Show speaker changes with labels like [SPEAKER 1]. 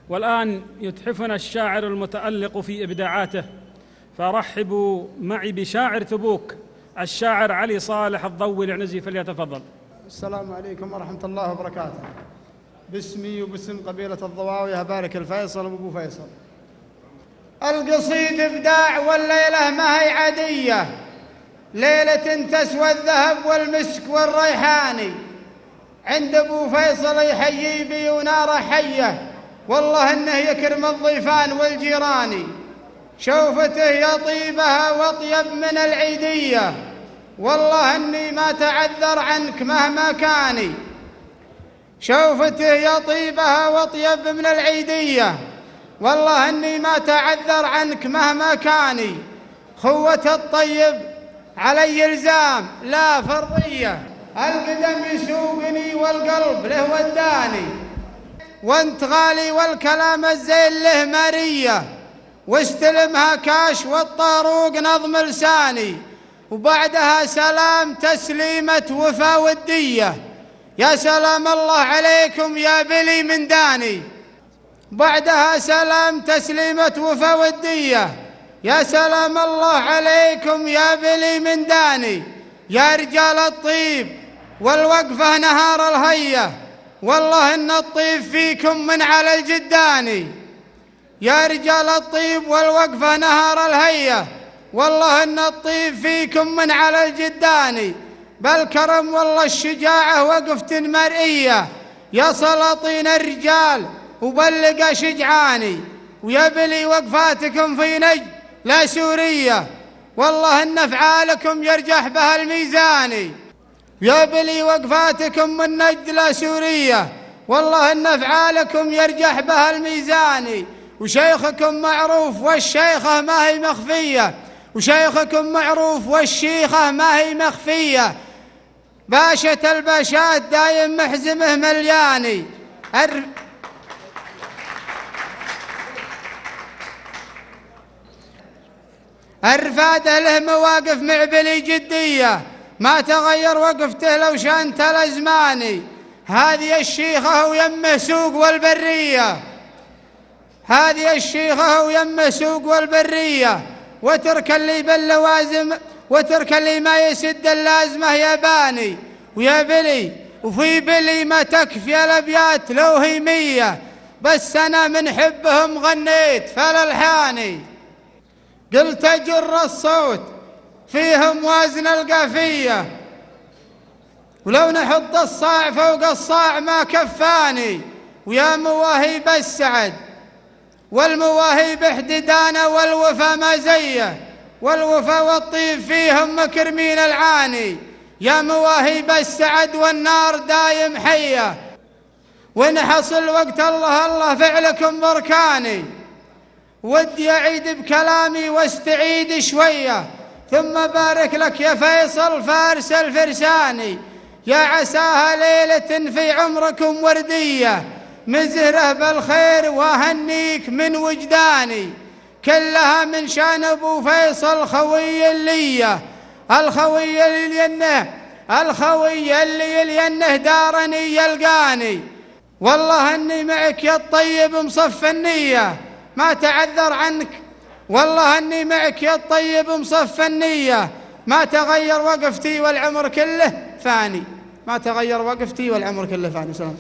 [SPEAKER 1] والآن يتحفنا الشاعر المتألق في إبداعاته، فرحبوا معي بشاعر تبوك الشاعر علي صالح الضوي العنزي، فليتفضل.
[SPEAKER 2] السلام عليكم ورحمة الله وبركاته. باسمي وباسم قبيلة الضواوية بارك الفيصل وابو فيصل. القصيد إبداع والليلة ما هي عادية، ليلة تسوى الذهب والمسك والريحاني، عند ابو فيصل يحيي بي وناره حية، والله انه يكرم الضيفان والجيراني، شوفته يا طيبها واطيب من العيدية، والله اني ما تعذر عنك مهما كاني، شوفته يا طيبها واطيب من العيدية، والله اني ما تعذر عنك مهما كاني، خوة الطيب علي الزام لا فرضية، القدم يسوقني والقلب له وداني، وانت غالي والكلام الزين له مرية، واستلمها كاش والطاروق نظم لساني، وبعدها سلام تسليمة وفا ودية، يا سلام الله عليكم يا بلي من داني، بعدها سلام تسليمة وفا ودية، يا سلام الله عليكم يا بلي من داني، يا رجال الطيب والوقفة نهار الهية، والله ان الطيب فيكم من على الجداني، يا رجال الطيب والوقفة نهار الهية، والله ان الطيب فيكم من على الجداني، بالكرم والله الشجاعة وقفة مرئية، يا سلاطين الرجال وبلق شجعاني، ويا بلي وقفاتكم في نجد لا سورية، والله ان افعالكم يرجح بها الميزاني، يا بلي وقفاتكم من نجد لا سورية، والله ان افعالكم يرجح بها الميزاني، وشيخكم معروف والشيخة ما هي مخفية، وشيخكم معروف والشيخة ما هي مخفية، باشة الباشات دايم محزمه ملياني، الرفادة له مواقف معبلي جدية، ما تغير وقفته لو شانت الأزماني، هذه الشيخة ويمه سوق والبرية، هذه الشيخة ويمه سوق والبرية، وترك اللي باللوازم وترك اللي ما يسد اللازمة ياباني، ويا بلي وفي بلي ما تكفي الأبيات لو هي 100، بس أنا من حبهم غنيت فالألحاني، قلت أجر الصوت فيهم وازن القافية، ولو نحط الصاع فوق الصاع ما كفاني، ويا مواهب السعد والمواهب احددانة والوفا ما زيه، والوفا والطيب فيهم مكرمين العاني، يا مواهب السعد والنار دايم حية، ونحصل وقت الله الله فعلكم بركاني، ودي أعيد بكلامي واستعيد شوية، ثم بارك لك يا فيصل فارس الفرساني، يا عساها ليلة في عمركم وردية، مزهرة بالخير وهنيك من وجداني، كلها من شان ابو فيصل خوي اللي الخوي اللي ينه دارني يلقاني، والله اني معك يا الطيب مصف النية ما تعذر عنك، والله اني معك يا الطيب مصف النية ما تغير وقفتي والعمر كله فاني، ما تغير وقفتي والعمر كله فاني. سلام.